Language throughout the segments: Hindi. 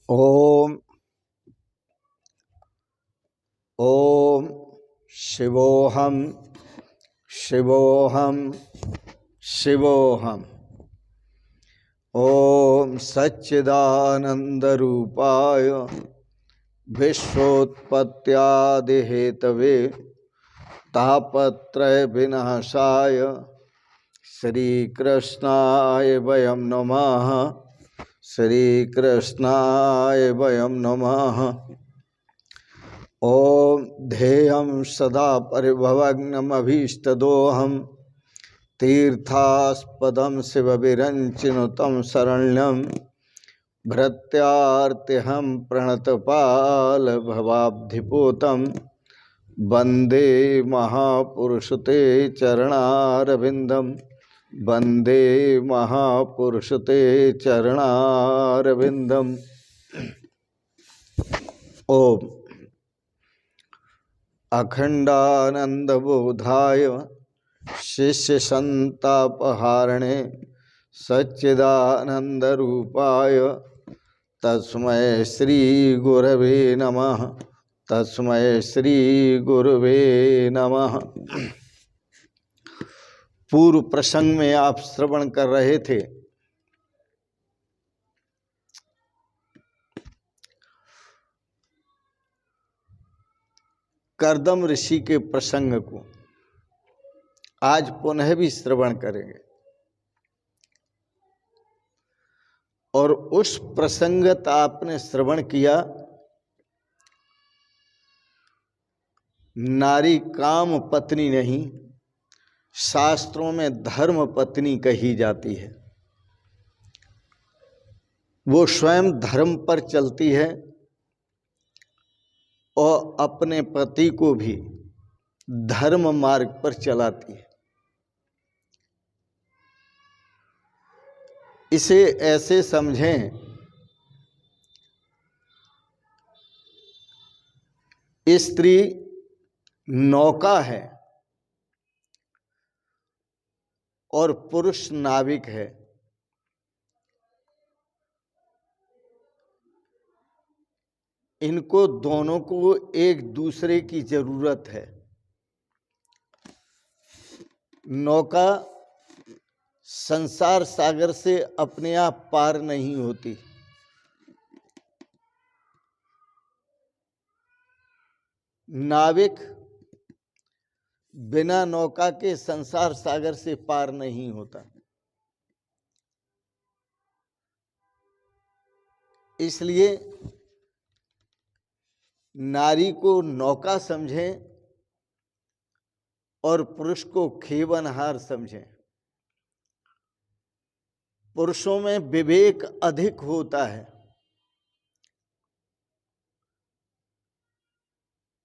ओम ओम शिवोहम शिवोहम शिवोहम। ओम सच्चिदानंदरूपाय विश्वोत्पत्त्यादिहेतवे तापत्रय विनाशाय श्रीकृष्णाय वयं नमः। श्रीकृष्णाय वयं नमः। ओम ध्येयं सदा परिभवग्नमभीष्टदोहं तीर्थास्पदं शिवविरञ्चिनुतं शरण्यं भृत्यार्तिहं प्रणतपालभवाब्धिपूतं वन्दे महापुरुष ते चरणारविन्दं। वन्दे महापुरुष ते चरणारविन्दम्। ओम अखंडानंदबोधाय शिष्यसंतापहारिणे सच्चिदानंदरूपाय तस्मै श्री गुरवे नमः। तस्मै श्री गुरवे नमः। पूर्व प्रसंग में आप श्रवण कर रहे थे कर्दम ऋषि के प्रसंग को। आज पुनः भी श्रवण करेंगे और उस प्रसंगत आपने श्रवण किया। नारी काम पत्नी नहीं, शास्त्रों में धर्म पत्नी कही जाती है। वो स्वयं धर्म पर चलती है और अपने पति को भी धर्म मार्ग पर चलाती है। इसे ऐसे समझें, स्त्री नौका है और पुरुष नाविक है। इनको दोनों को एक दूसरे की जरूरत है। नौका संसार सागर से अपने आप पार नहीं होती। नाविक बिना नौका के संसार सागर से पार नहीं होता। इसलिए नारी को नौका समझें और पुरुष को खेवनहार समझें। पुरुषों में विवेक अधिक होता है,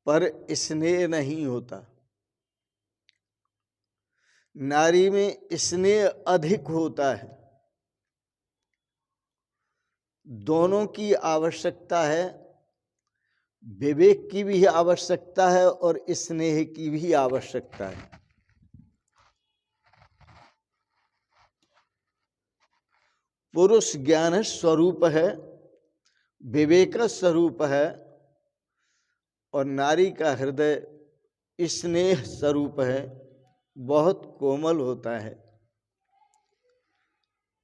पर स्नेह नहीं होता। नारी में स्नेह अधिक होता है। दोनों की आवश्यकता है, विवेक की भी आवश्यकता है और स्नेह की भी आवश्यकता है। पुरुष ज्ञान स्वरूप है, विवेक स्वरूप है और नारी का हृदय स्नेह स्वरूप है, बहुत कोमल होता है।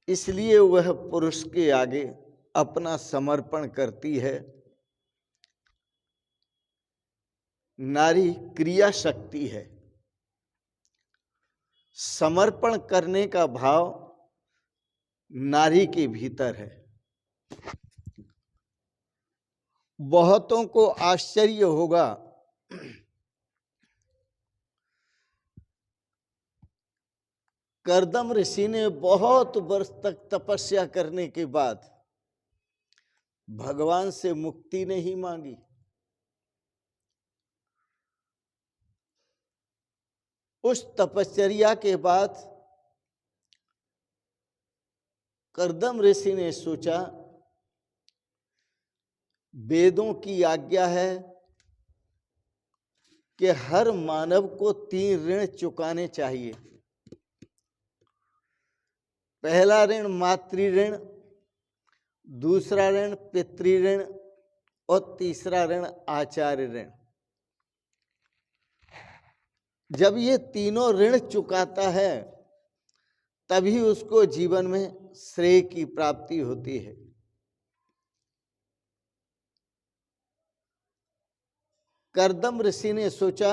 इसलिए वह पुरुष के आगे अपना समर्पण करती है। नारी क्रिया शक्ति है। समर्पण करने का भाव नारी के भीतर है। बहुतों को आश्चर्य होगा कर्दम ऋषि ने बहुत वर्ष तक तपस्या करने के बाद भगवान से मुक्ति नहीं मांगी। उस तपश्चर्या के बाद कर्दम ऋषि ने सोचा, वेदों की आज्ञा है कि हर मानव को 3 ऋण चुकाने चाहिए। पहला ऋण मातृ ऋण, दूसरा ऋण पितृ ऋण और तीसरा ऋण आचार्य ऋण। जब ये तीनों ऋण चुकाता है तभी उसको जीवन में श्रेय की प्राप्ति होती है। कर्दम ऋषि ने सोचा,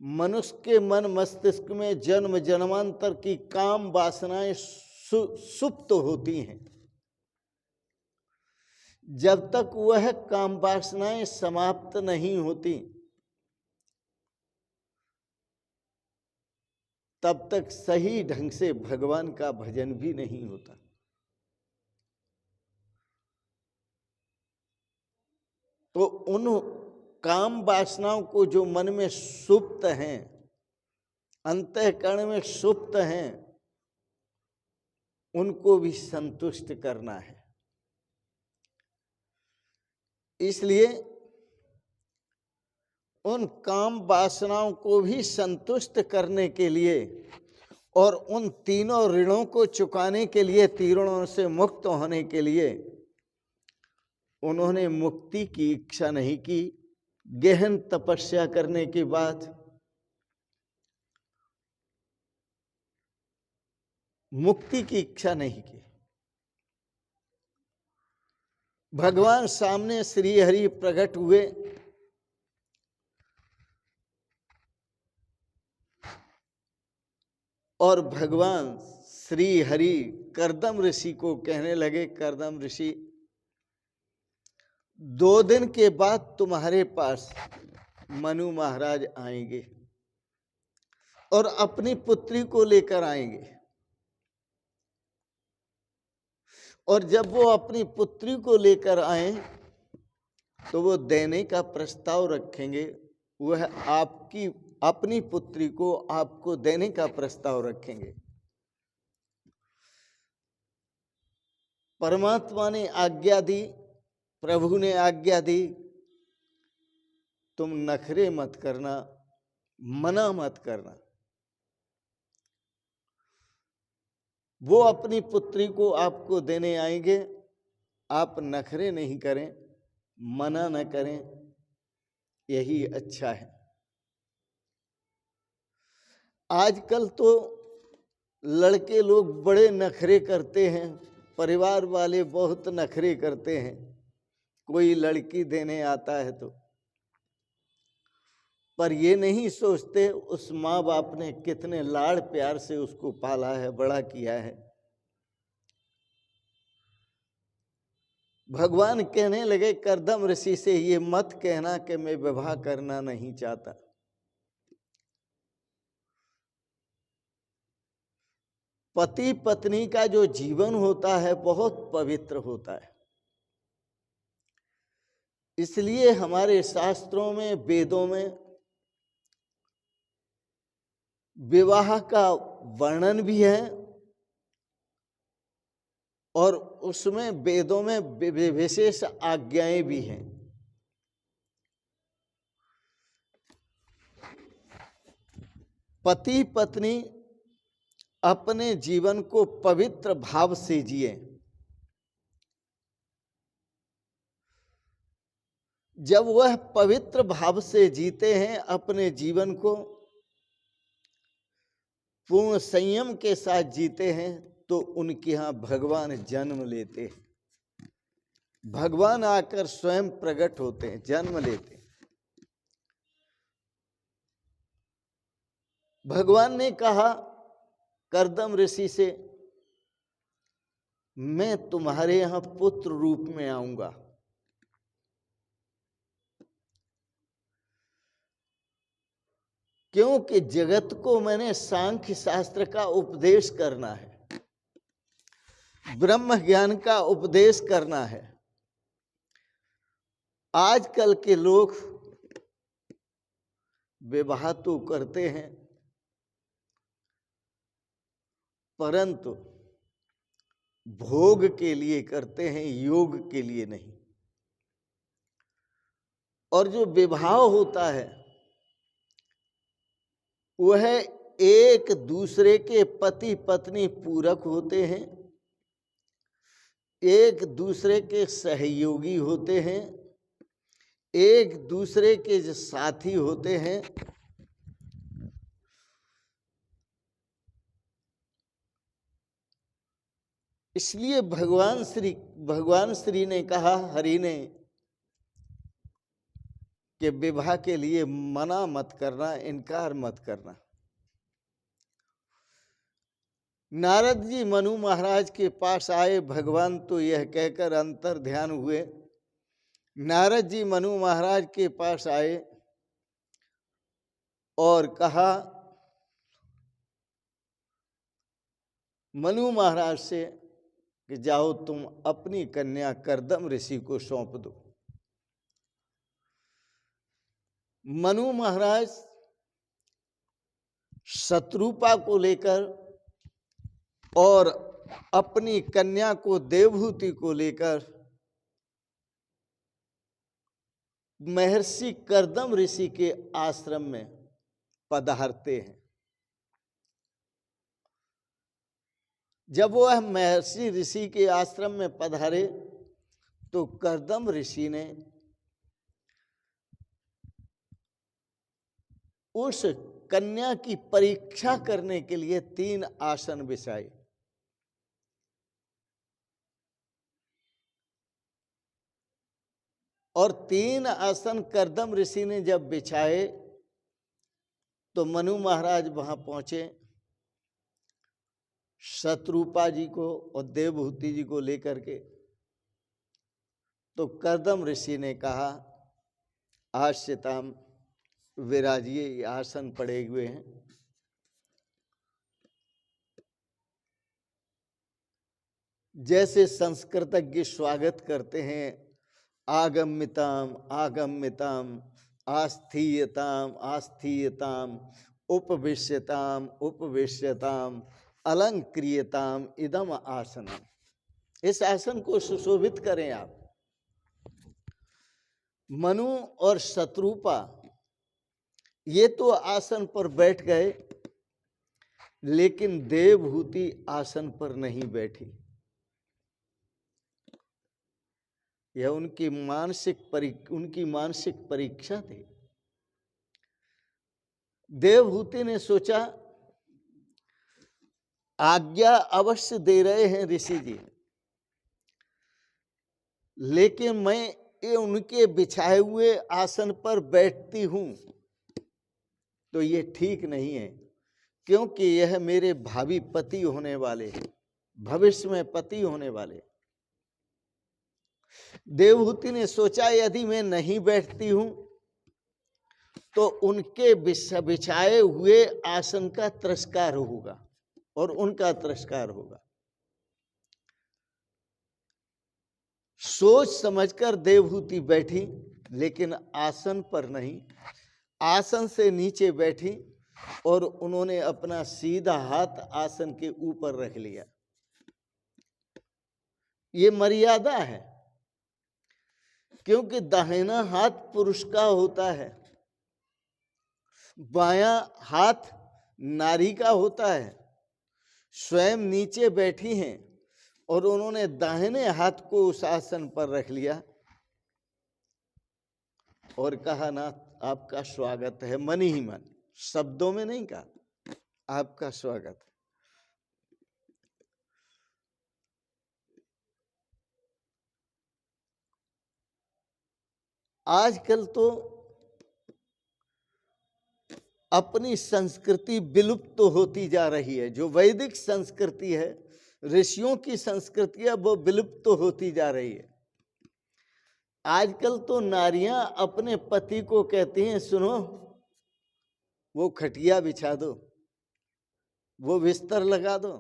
मनुष्य के मन मस्तिष्क में जन्म जन्मांतर की काम वासनाएं सुप्त होती हैं। जब तक वह काम वासनाएं समाप्त नहीं होती तब तक सही ढंग से भगवान का भजन भी नहीं होता। तो उन काम वासनाओं को जो मन में सुप्त हैं, अंतःकरण में सुप्त हैं, उनको भी संतुष्ट करना है। इसलिए उन काम वासनाओं को भी संतुष्ट करने के लिए और उन तीनों ऋणों को चुकाने के लिए, तीनों से मुक्त होने के लिए उन्होंने मुक्ति की इच्छा नहीं की। गहन तपस्या करने के बाद मुक्ति की इच्छा नहीं की। भगवान सामने श्री हरि प्रकट हुए और भगवान श्री हरि कर्दम ऋषि को कहने लगे, कर्दम ऋषि 2 दिन के बाद तुम्हारे पास मनु महाराज आएंगे और अपनी पुत्री को लेकर आएंगे। और जब वो अपनी पुत्री को लेकर आए तो वो देने का प्रस्ताव रखेंगे। वह आपकी अपनी पुत्री को आपको देने का प्रस्ताव रखेंगे। परमात्मा ने आज्ञा दी, प्रभु ने आज्ञा दी, तुम नखरे मत करना, मना मत करना। वो अपनी पुत्री को आपको देने आएंगे, आप नखरे नहीं करें, मना न करें, यही अच्छा है। आजकल तो लड़के लोग बड़े नखरे करते हैं, परिवार वाले बहुत नखरे करते हैं। कोई लड़की देने आता है तो, पर ये नहीं सोचते उस माँ बाप ने कितने लाड़ प्यार से उसको पाला है, बड़ा किया है। भगवान कहने लगे कर्दम ऋषि से, ये मत कहना कि मैं विवाह करना नहीं चाहता। पति पत्नी का जो जीवन होता है बहुत पवित्र होता है। इसलिए हमारे शास्त्रों में, वेदों में विवाह का वर्णन भी है और उसमें वेदों में विशेष आज्ञाएं भी हैं। पति पत्नी अपने जीवन को पवित्र भाव से जिए। जब वह पवित्र भाव से जीते हैं अपने जीवन को, पूर्ण संयम के साथ जीते हैं, तो उनके यहाँ भगवान जन्म लेते हैं। भगवान आकर स्वयं प्रकट होते हैं, जन्म लेते हैं। भगवान ने कहा कर्दम ऋषि से, मैं तुम्हारे यहां पुत्र रूप में आऊंगा। क्योंकि जगत को मैंने सांख्य शास्त्र का उपदेश करना है, ब्रह्म ज्ञान का उपदेश करना है। आजकल के लोग विवाह तो करते हैं परंतु भोग के लिए करते हैं, योग के लिए नहीं। और जो विवाह होता है वह एक दूसरे के पति पत्नी पूरक होते हैं एक दूसरे के सहयोगी होते हैं, एक दूसरे के जो साथी होते हैं। इसलिए भगवान श्री ने कहा, हरि ने, कि विवाह के लिए मना मत करना, इनकार मत करना। नारद जी मनु महाराज के पास आए, भगवान तो यह कहकर अंतर ध्यान हुए। नारद जी मनु महाराज के पास आए और कहा मनु महाराज से कि जाओ तुम अपनी कन्या कर्दम ऋषि को सौंप दो। मनु महाराज शत्रुपा को लेकर और अपनी कन्या को देवहूति को लेकर महर्षि कर्दम ऋषि के आश्रम में पधारते हैं। जब वह महर्षि ऋषि के आश्रम में पधारे तो कर्दम ऋषि ने उस कन्या की परीक्षा करने के लिए 3 आसन बिछाए। और 3 आसन कर्दम ऋषि ने जब बिछाए तो मनु महाराज वहां पहुंचे, शत्रुपा जी को और देवहूति जी को लेकर के। तो कर्दम ऋषि ने कहा, आश्रिताम विराजिए, ये आसन पड़े हुए हैं। जैसे संस्कृतज्ञ स्वागत करते हैं, आगम्यताम आगम्यताम, आस्थीयताम आस्थीयताम, उपविश्यताम उपविश्यताम, अलंक्रियताम इदम आसनम। इस आसन को सुशोभित करें आप। मनु और शत्रुपा ये तो आसन पर बैठ गए, लेकिन देवहूति आसन पर नहीं बैठी। यह उनकी मानसिक परीक्षा थी। देवहूति ने सोचा, आज्ञा अवश्य दे रहे हैं ऋषि जी, लेकिन मैं ये उनके बिछाए हुए आसन पर बैठती हूं तो ये ठीक नहीं है, क्योंकि यह मेरे भावी पति होने वाले हैं, भविष्य में पति होने वाले। देवहूति ने सोचा, यदि मैं नहीं बैठती हूं तो उनके बिछाए हुए आसन का तिरस्कार होगा और उनका तिरस्कार होगा। सोच समझकर देवहूति बैठी, लेकिन आसन पर नहीं, आसन से नीचे बैठी और उन्होंने अपना सीधा हाथ आसन के ऊपर रख लिया। ये मर्यादा है, क्योंकि दाहिना हाथ पुरुष का होता है, बायां हाथ नारी का होता है। स्वयं नीचे बैठी हैं और उन्होंने दाहिने हाथ को उस आसन पर रख लिया और कहा, ना आपका स्वागत है, मन ही मन, शब्दों में नहीं कहा, आपका स्वागत है। आजकल तो अपनी संस्कृति विलुप्त तो होती जा रही है। जो वैदिक संस्कृति है, ऋषियों की संस्कृति है, वो विलुप्त तो होती जा रही है। आजकल तो नारियां अपने पति को कहती हैं, सुनो वो खटिया बिछा दो, वो बिस्तर लगा दो,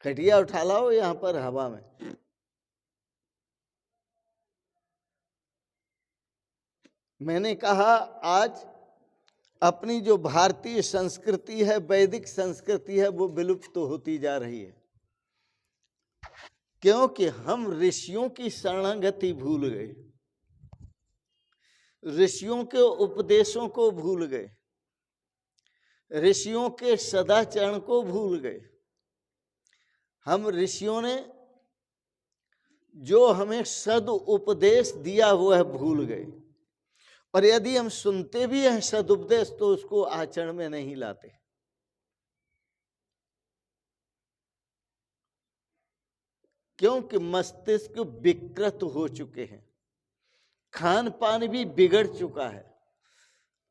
खटिया उठा लाओ यहां पर हवा में। मैंने कहा, आज अपनी जो भारतीय संस्कृति है, वैदिक संस्कृति है, वो विलुप्त तो होती जा रही है, क्योंकि हम ऋषियों की शरणागति भूल गए, ऋषियों के उपदेशों को भूल गए, ऋषियों के सदाचरण को भूल गए। हम ऋषियों ने जो हमें सदुपदेश दिया वो है भूल गए, और यदि हम सुनते भी हैं सदुपदेश तो उसको आचरण में नहीं लाते। क्योंकि मस्तिष्क विकृत हो चुके हैं, खान पान भी बिगड़ चुका है,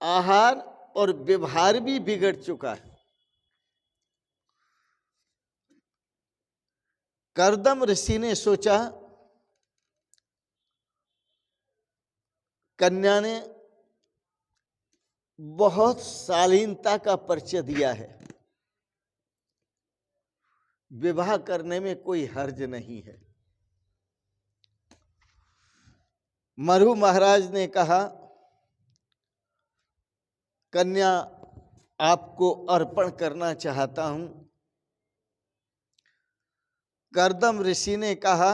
आहार और व्यवहार भी बिगड़ चुका है। कर्दम ऋषि ने सोचा, कन्या ने बहुत शालीनता का परिचय दिया है, विवाह करने में कोई हर्ज नहीं है। मरु महाराज ने कहा, कन्या आपको अर्पण करना चाहता हूं। कर्दम ऋषि ने कहा,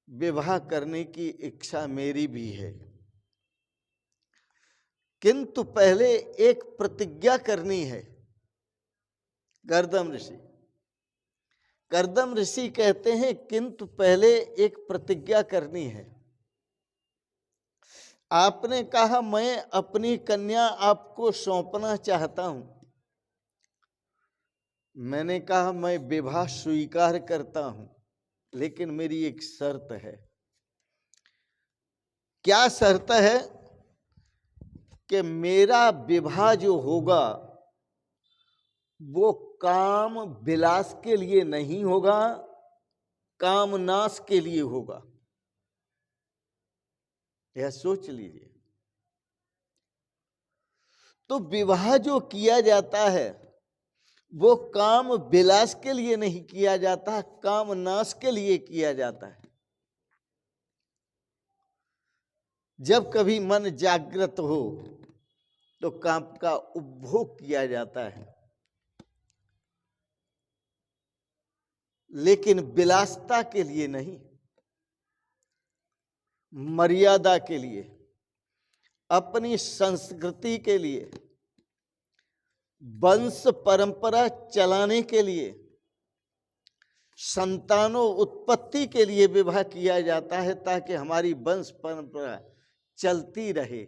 विवाह करने की इच्छा मेरी भी है, किंतु पहले एक प्रतिज्ञा करनी है। कर्दम ऋषि कहते हैं, किंतु पहले एक प्रतिज्ञा करनी है। आपने कहा मैं अपनी कन्या आपको सौंपना चाहता हूं। मैंने कहा मैं विवाह स्वीकार करता हूं, लेकिन मेरी एक शर्त है। क्या शर्त है? कि मेरा विवाह जो होगा वो काम विलास के लिए नहीं होगा, काम नाश के लिए होगा। यह सोच लीजिए। तो विवाह जो किया जाता है वो काम विलास के लिए नहीं किया जाता, काम नाश के लिए किया जाता है। जब कभी मन जागृत हो तो काम का उपभोग किया जाता है, लेकिन विलासता के लिए नहीं, मर्यादा के लिए, अपनी संस्कृति के लिए, वंश परंपरा चलाने के लिए, संतानों उत्पत्ति के लिए विवाह किया जाता है, ताकि हमारी वंश परंपरा चलती रहे।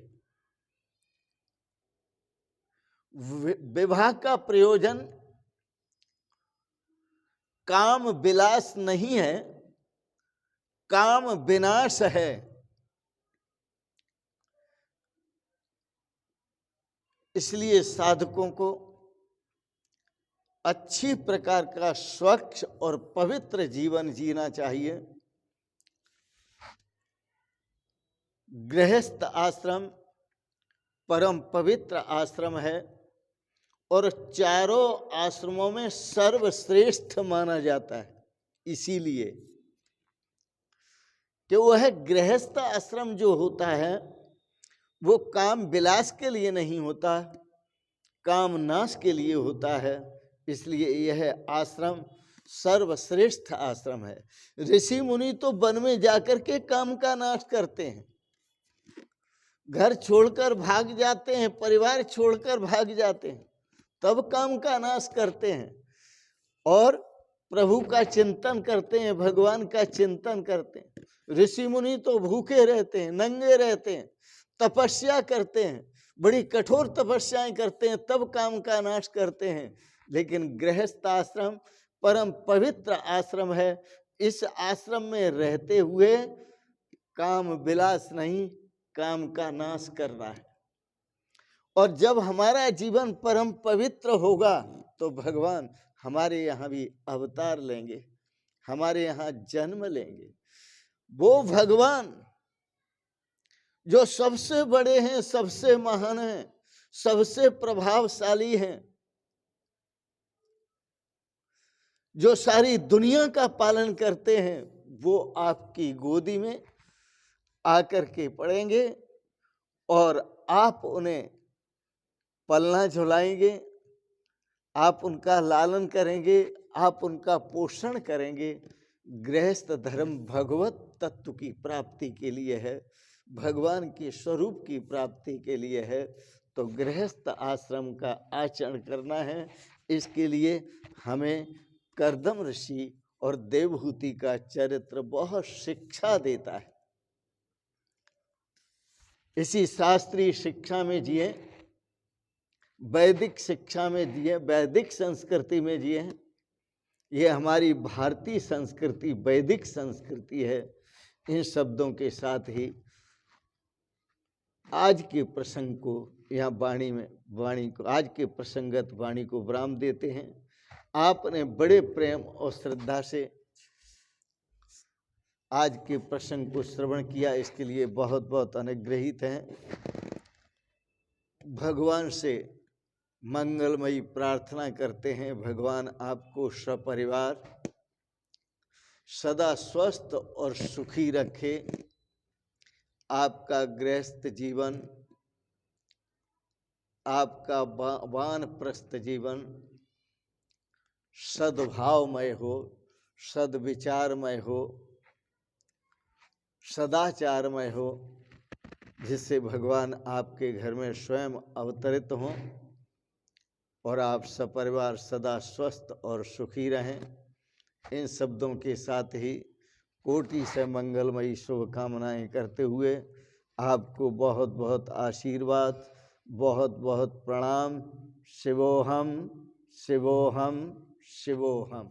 विवाह का प्रयोजन काम विलास नहीं है, काम विनाश है। इसलिए साधकों को अच्छी प्रकार का स्वच्छ और पवित्र जीवन जीना चाहिए। गृहस्थ आश्रम परम पवित्र आश्रम है और चारों आश्रमों में सर्वश्रेष्ठ माना जाता है, इसीलिए कि वह गृहस्थ आश्रम जो होता है वो काम विलास के लिए नहीं होता, काम नाश के लिए होता है। इसलिए यह आश्रम सर्वश्रेष्ठ आश्रम है। ऋषि मुनि तो वन में जाकर के काम का नाश करते हैं, घर छोड़कर भाग जाते हैं, परिवार छोड़कर भाग जाते हैं, तब काम का नाश करते हैं और प्रभु का चिंतन करते हैं, भगवान का चिंतन करते हैं। ऋषि मुनि तो भूखे रहते हैं, नंगे रहते हैं, तपस्या करते हैं, बड़ी कठोर तपस्याएं करते हैं, तब काम का नाश करते हैं। लेकिन गृहस्थ आश्रम परम पवित्र आश्रम है। इस आश्रम में रहते हुए काम विलास नहीं, काम का नाश करना है। और जब हमारा जीवन परम पवित्र होगा तो भगवान हमारे यहाँ भी अवतार लेंगे, हमारे यहाँ जन्म लेंगे। वो भगवान जो सबसे बड़े हैं, सबसे महान हैं, सबसे प्रभावशाली हैं, जो सारी दुनिया का पालन करते हैं, वो आपकी गोदी में आकर के पड़ेंगे और आप उन्हें पलना झुलाएंगे, आप उनका लालन करेंगे, आप उनका पोषण करेंगे। गृहस्थ धर्म भगवत तत्व की प्राप्ति के लिए है, भगवान के स्वरूप की प्राप्ति के लिए है। तो गृहस्थ आश्रम का आचरण करना है। इसके लिए हमें कर्दम ऋषि और देवहूति का चरित्र बहुत शिक्षा देता है। इसी शास्त्रीय शिक्षा में जिए, वैदिक शिक्षा में जिए, वैदिक संस्कृति में जिए हैं। ये हमारी भारतीय संस्कृति वैदिक संस्कृति है। इन शब्दों के साथ ही आज के प्रसंग को यहाँ वाणी को आज के प्रसंगत वाणी को विराम देते हैं। आपने बड़े प्रेम और श्रद्धा से आज के प्रसंग को श्रवण किया, इसके लिए बहुत बहुत अनुग्रहित हैं। भगवान से मंगलमयी प्रार्थना करते हैं, भगवान आपको सपरिवार सदा स्वस्थ और सुखी रखे। आपका गृहस्थ जीवन, आपका वानप्रस्थ जीवन सद्भावमय हो, सद्विचारमय हो, सदाचारमय हो, जिससे भगवान आपके घर में स्वयं अवतरित हों और आप सपरिवार सदा स्वस्थ और सुखी रहें। इन शब्दों के साथ ही कोटि से मंगलमयी शुभकामनाएं करते हुए आपको बहुत बहुत आशीर्वाद, बहुत बहुत प्रणाम। शिवोहम शिवोहम शिवोहम।